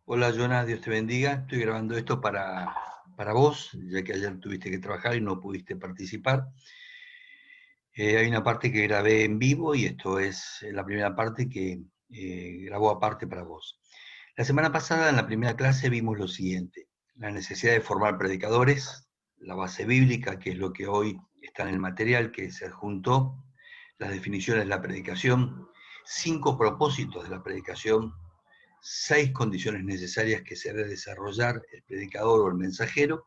Hola, Jonas, Dios te bendiga. Estoy grabando esto para vos, ya que ayer tuviste que trabajar y no pudiste participar. Hay una parte que grabé en vivo y esto es la primera parte que grabó aparte para vos. La semana pasada en la primera clase vimos lo siguiente: la necesidad de formar predicadores, la base bíblica, que es lo que hoy está en el material que se adjuntó, las definiciones de la predicación, 5 propósitos de la predicación, 6 condiciones necesarias que se debe desarrollar el predicador o el mensajero,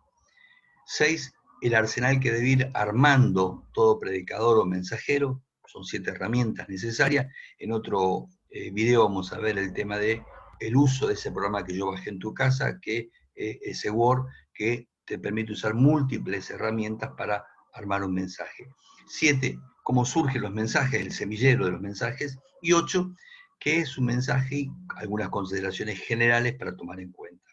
6 el arsenal que debe ir armando todo predicador o mensajero, son 7 herramientas necesarias. En otro video vamos a ver el tema de el uso de ese programa que yo bajé en tu casa, que ese Word que te permite usar múltiples herramientas para armar un mensaje. 7, cómo surgen los mensajes, el semillero de los mensajes. Y 8, qué es un mensaje y algunas consideraciones generales para tomar en cuenta.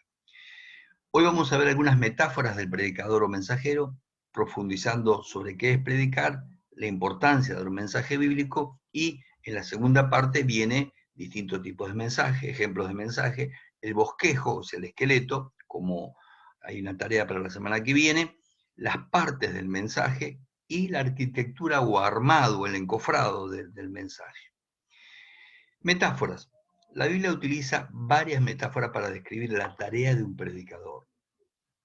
Hoy vamos a ver algunas metáforas del predicador o mensajero, profundizando sobre qué es predicar, la importancia de un mensaje bíblico, y en la segunda parte viene distintos tipos de mensaje, ejemplos de mensaje, el bosquejo, o sea, el esqueleto, como hay una tarea para la semana que viene, las partes del mensaje y la arquitectura o armado, el encofrado del mensaje. Metáforas. La Biblia utiliza varias metáforas para describir la tarea de un predicador.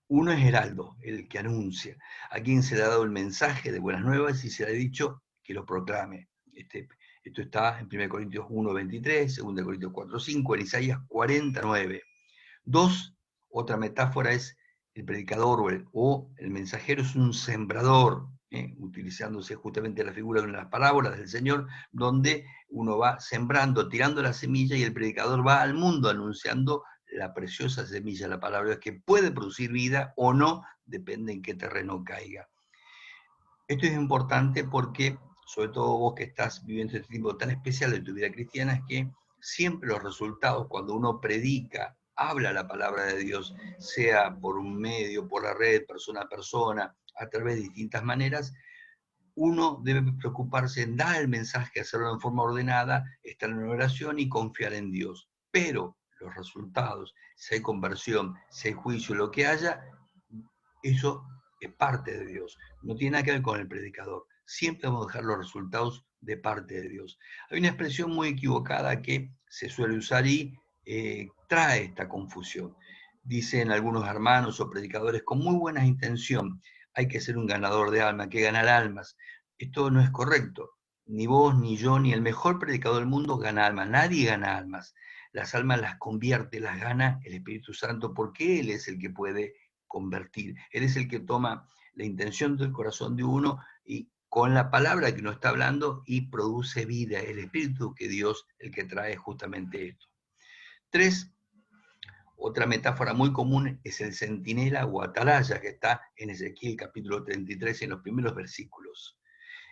Uno es heraldo, el que anuncia, a quien se le ha dado el mensaje de buenas nuevas y se le ha dicho que lo proclame. Esto está en 1 Corintios 1:23, 2 Corintios 4:5, en Isaías 49. Dos, otra metáfora es el predicador o el mensajero es un sembrador, utilizándose justamente la figura de una de las parábolas del Señor, donde uno va sembrando, tirando la semilla, y el predicador va al mundo anunciando la preciosa semilla, la palabra es que puede producir vida o no, depende en qué terreno caiga. Esto es importante porque, sobre todo vos que estás viviendo este tiempo tan especial de tu vida cristiana, es que siempre los resultados, cuando uno predica, habla la palabra de Dios, sea por un medio, por la red, persona a persona, a través de distintas maneras, uno debe preocuparse en dar el mensaje, hacerlo en forma ordenada, estar en oración y confiar en Dios. Pero los resultados, si hay conversión, si hay juicio, lo que haya, eso es parte de Dios. No tiene nada que ver con el predicador. Siempre vamos a dejar los resultados de parte de Dios. Hay una expresión muy equivocada que se suele usar y trae esta confusión. Dicen algunos hermanos o predicadores con muy buena intención: hay que ser un ganador de almas, hay que ganar almas. Esto no es correcto. Ni vos, ni yo, ni el mejor predicador del mundo gana almas. Nadie gana almas. Las almas las convierte, las gana el Espíritu Santo, porque Él es el que puede convertir. Él es el que toma la intención del corazón de uno y con la palabra que nos está hablando y produce vida. El Espíritu que Dios, el que trae justamente esto. 3, otra metáfora muy común es el centinela o atalaya, que está en Ezequiel capítulo 33, en los primeros versículos.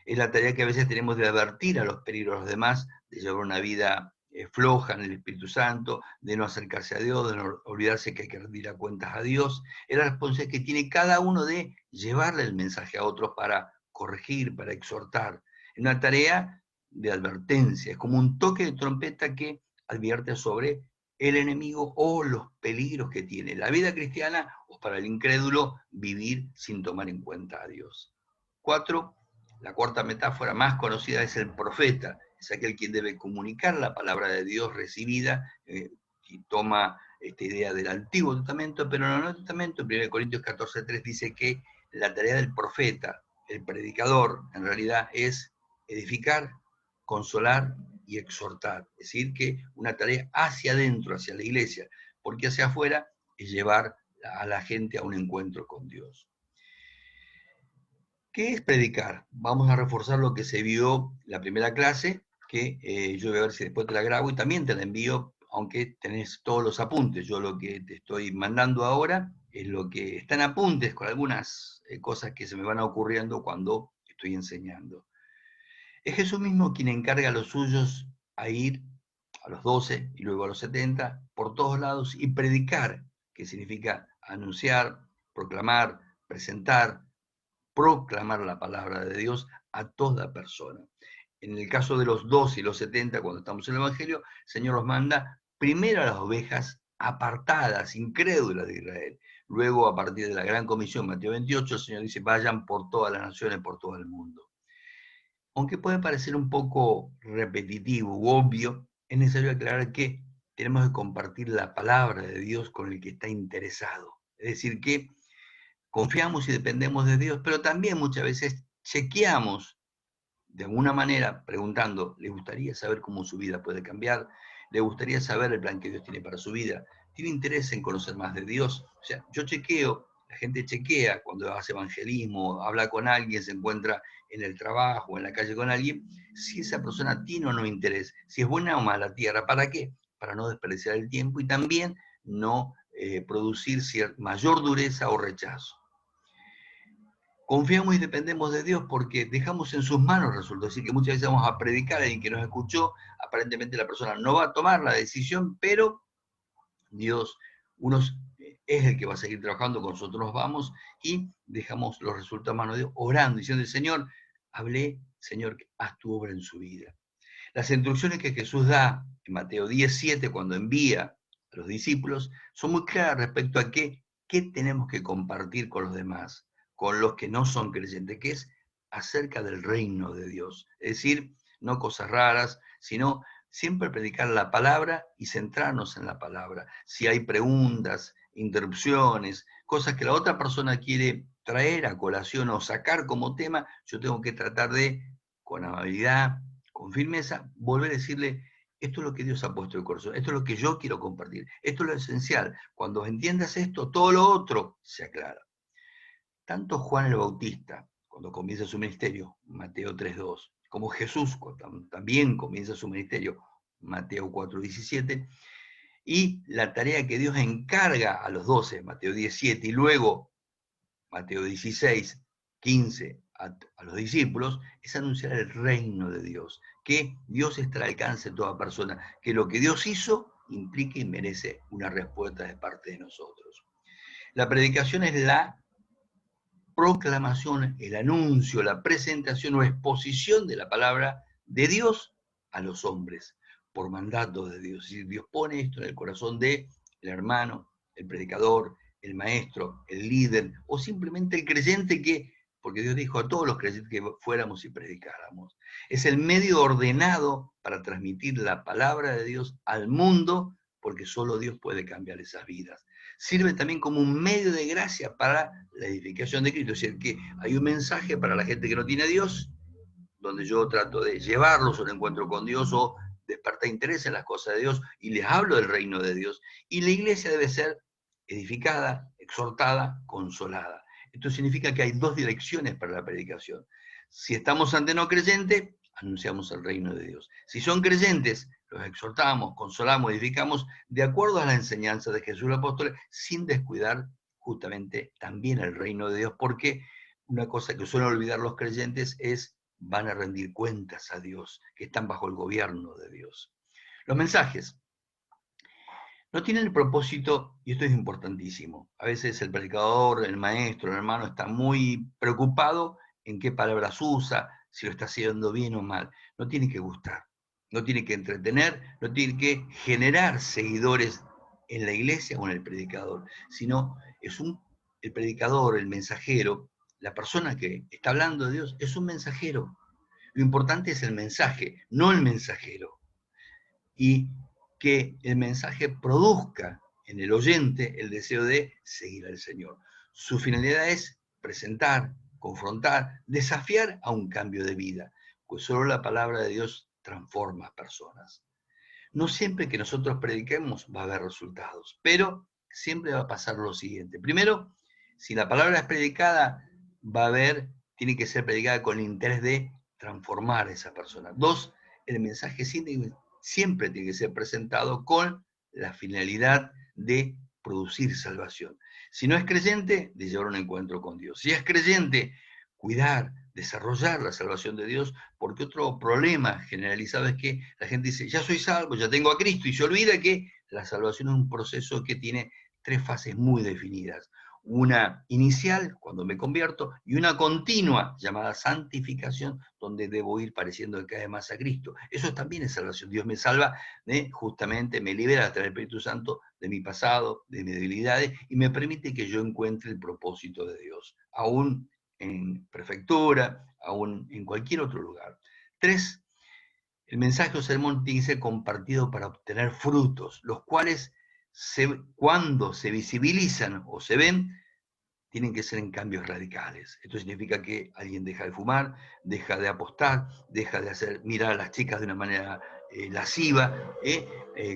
Es la tarea que a veces tenemos de advertir a los peligros de los demás, de llevar una vida floja en el Espíritu Santo, de no acercarse a Dios, de no olvidarse que hay que rendir a cuentas a Dios. Es la responsabilidad que tiene cada uno de llevarle el mensaje a otros para corregir, para exhortar. Es una tarea de advertencia, es como un toque de trompeta que advierte sobre el enemigo o los peligros que tiene la vida cristiana, o para el incrédulo vivir sin tomar en cuenta a Dios. 4, la cuarta metáfora más conocida es el profeta, es aquel quien debe comunicar la palabra de Dios recibida, y toma esta idea del Antiguo Testamento, pero en el Nuevo Testamento, en 1 Corintios 14:3, dice que la tarea del profeta, el predicador, en realidad es edificar, consolar y exhortar. Es decir, que una tarea hacia adentro, hacia la iglesia, porque hacia afuera es llevar a la gente a un encuentro con Dios. ¿Qué es predicar? Vamos a reforzar lo que se vio en la primera clase, que yo voy a ver si después te la grabo y también te la envío, aunque tenés todos los apuntes. Yo lo que te estoy mandando ahora es lo que está en apuntes, con algunas cosas que se me van ocurriendo cuando estoy enseñando. Es Jesús mismo quien encarga a los suyos a ir a los 12 y luego a los 70 por todos lados y predicar, que significa anunciar, proclamar, presentar, proclamar la palabra de Dios a toda persona. En el caso de los 12 y los 70, cuando estamos en el Evangelio, el Señor los manda primero a las ovejas apartadas, incrédulas de Israel. Luego, a partir de la gran comisión, Mateo 28, el Señor dice, vayan por todas las naciones, por todo el mundo. Aunque puede parecer un poco repetitivo u obvio, es necesario aclarar que tenemos que compartir la palabra de Dios con el que está interesado. Es decir, que confiamos y dependemos de Dios, pero también muchas veces chequeamos de alguna manera preguntando, ¿le gustaría saber cómo su vida puede cambiar? ¿Le gustaría saber el plan que Dios tiene para su vida? ¿Tiene interés en conocer más de Dios? O sea, yo chequeo, la gente chequea cuando hace evangelismo, habla con alguien, se encuentra en el trabajo, en la calle con alguien, si esa persona tiene o no interés, si es buena o mala tierra. ¿Para qué? Para no desperdiciar el tiempo y también no producir mayor dureza o rechazo. Confiamos y dependemos de Dios porque dejamos en sus manos resultados. Así que muchas veces vamos a predicar a alguien que nos escuchó, aparentemente la persona no va a tomar la decisión, pero Dios es el que va a seguir trabajando, con nosotros nos vamos y dejamos los resultados en manos de Dios, orando, diciendo, Señor, hablé, Señor, haz tu obra en su vida. Las instrucciones que Jesús da en Mateo 17, cuando envía a los discípulos, son muy claras respecto a qué tenemos que compartir con los demás, con los que no son creyentes, que es acerca del reino de Dios. Es decir, no cosas raras, sino siempre predicar la palabra y centrarnos en la palabra. Si hay preguntas, interrupciones, cosas que la otra persona quiere traer a colación o sacar como tema, yo tengo que tratar de, con amabilidad, con firmeza, volver a decirle, esto es lo que Dios ha puesto en el corazón, esto es lo que yo quiero compartir, esto es lo esencial. Cuando entiendas esto, todo lo otro se aclara. Tanto Juan el Bautista, cuando comienza su ministerio, Mateo 3:2, como Jesús, cuando también comienza su ministerio, Mateo 4:17, y la tarea que Dios encarga a los 12, Mateo 17, y luego Mateo 16, 15, a los discípulos, es anunciar el reino de Dios, que Dios está al alcance de toda persona, que lo que Dios hizo implica y merece una respuesta de parte de nosotros. La predicación es la proclamación, el anuncio, la presentación o exposición de la palabra de Dios a los hombres, por mandato de Dios. Y Dios pone esto en el corazón del hermano, el predicador, el maestro, el líder, o simplemente el creyente que, porque Dios dijo a todos los creyentes que fuéramos y predicáramos. Es el medio ordenado para transmitir la palabra de Dios al mundo, porque solo Dios puede cambiar esas vidas. Sirve también como un medio de gracia para la edificación de Cristo. Es decir, que hay un mensaje para la gente que no tiene a Dios, donde yo trato de llevarlos a un encuentro con Dios o despertar interés en las cosas de Dios y les hablo del reino de Dios. Y la iglesia debe ser edificada, exhortada, consolada. Esto significa que hay dos direcciones para la predicación. Si estamos ante no creyentes, anunciamos el reino de Dios. Si son creyentes, los exhortamos, consolamos, edificamos de acuerdo a la enseñanza de Jesús el apóstol, sin descuidar justamente también el reino de Dios, porque una cosa que suelen olvidar los creyentes es van a rendir cuentas a Dios, que están bajo el gobierno de Dios. Los mensajes no tienen el propósito, y esto es importantísimo, a veces el predicador, el maestro, el hermano está muy preocupado en qué palabras usa, si lo está haciendo bien o mal. No tiene que gustar, no tiene que entretener, no tiene que generar seguidores en la iglesia o en el predicador, sino es el predicador, el mensajero, la persona que está hablando de Dios, es un mensajero. Lo importante es el mensaje, no el mensajero. Y que el mensaje produzca en el oyente el deseo de seguir al Señor. Su finalidad es presentar, confrontar, desafiar a un cambio de vida, pues solo la palabra de Dios transforma a personas. No siempre que nosotros prediquemos va a haber resultados, pero siempre va a pasar lo siguiente. Primero, si la palabra es predicada, tiene que ser predicada con el interés de transformar a esa persona. Dos, el mensaje siempre tiene que ser presentado con la finalidad de producir salvación. Si no es creyente, de llevar un encuentro con Dios. Si es creyente, cuidar, desarrollar la salvación de Dios, porque otro problema generalizado es que la gente dice, ya soy salvo, ya tengo a Cristo, y se olvida que la salvación es un proceso que tiene tres fases muy definidas. una inicial, cuando me convierto, y una continua, llamada santificación, donde debo ir pareciendo cada vez más a Cristo. Eso también es salvación. Dios me salva, justamente me libera a través del Espíritu Santo de mi pasado, de mis debilidades, y me permite que yo encuentre el propósito de Dios, aún en prefectura, aún en cualquier otro lugar. 3, el mensaje o sermón tiene que ser compartido para obtener frutos, los cuales cuando se visibilizan o se ven, tienen que ser en cambios radicales. Esto significa que alguien deja de fumar, deja de apostar, deja de mirar a las chicas de una manera lasciva,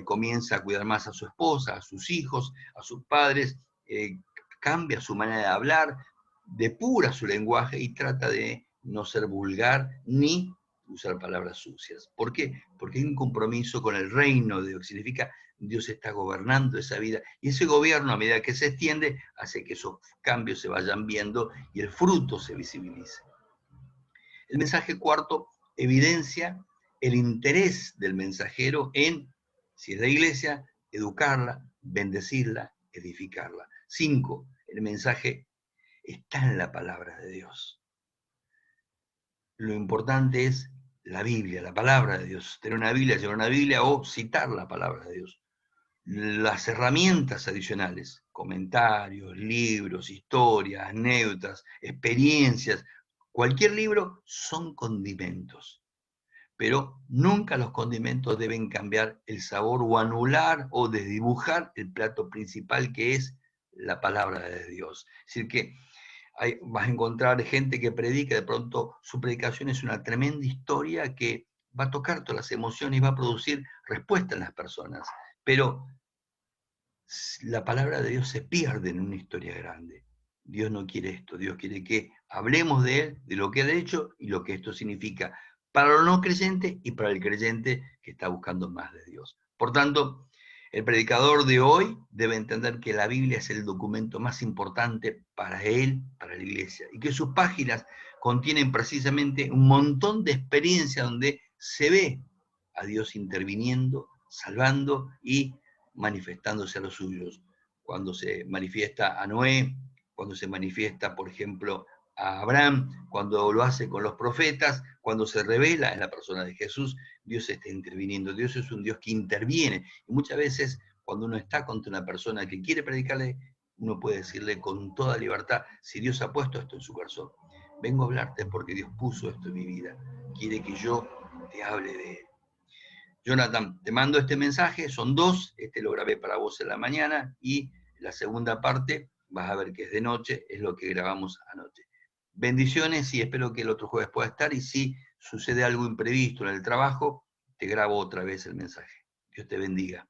comienza a cuidar más a su esposa, a sus hijos, a sus padres, cambia su manera de hablar, depura su lenguaje y trata de no ser vulgar ni usar palabras sucias. ¿Por qué? Porque hay un compromiso con el reino de Dios. Significa Dios está gobernando esa vida. Y ese gobierno, a medida que se extiende, hace que esos cambios se vayan viendo y el fruto se visibilice. El mensaje cuarto evidencia el interés del mensajero en, si es la iglesia, educarla, bendecirla, edificarla. 5, el mensaje está en la palabra de Dios. Lo importante es la Biblia, la palabra de Dios. Tener una Biblia, llevar una Biblia o citar la palabra de Dios. Las herramientas adicionales, comentarios, libros, historias, anécdotas, experiencias, cualquier libro son condimentos. Pero nunca los condimentos deben cambiar el sabor o anular o desdibujar el plato principal que es la palabra de Dios. Es decir, que vas a encontrar gente que predica, de pronto su predicación es una tremenda historia que va a tocar todas las emociones y va a producir respuesta en las personas. Pero la palabra de Dios se pierde en una historia grande. Dios no quiere esto, Dios quiere que hablemos de Él, de lo que ha hecho y lo que esto significa para los no creyentes y para el creyente que está buscando más de Dios. Por tanto, el predicador de hoy debe entender que la Biblia es el documento más importante para él, para la iglesia, y que sus páginas contienen precisamente un montón de experiencias donde se ve a Dios interviniendo, salvando y manifestándose a los suyos. Cuando se manifiesta a Noé, cuando se manifiesta, por ejemplo, a Abraham, cuando lo hace con los profetas, cuando se revela en la persona de Jesús, Dios está interviniendo. Dios es un Dios que interviene. Y muchas veces, cuando uno está contra una persona que quiere predicarle, uno puede decirle con toda libertad, si Dios ha puesto esto en su corazón, vengo a hablarte porque Dios puso esto en mi vida. Quiere que yo te hable de Él. Jonathan, te mando este mensaje, son 2, este lo grabé para vos en la mañana, y la segunda parte, vas a ver que es de noche, es lo que grabamos anoche. Bendiciones y espero que el otro jueves pueda estar, y si sucede algo imprevisto en el trabajo, te grabo otra vez el mensaje. Dios te bendiga.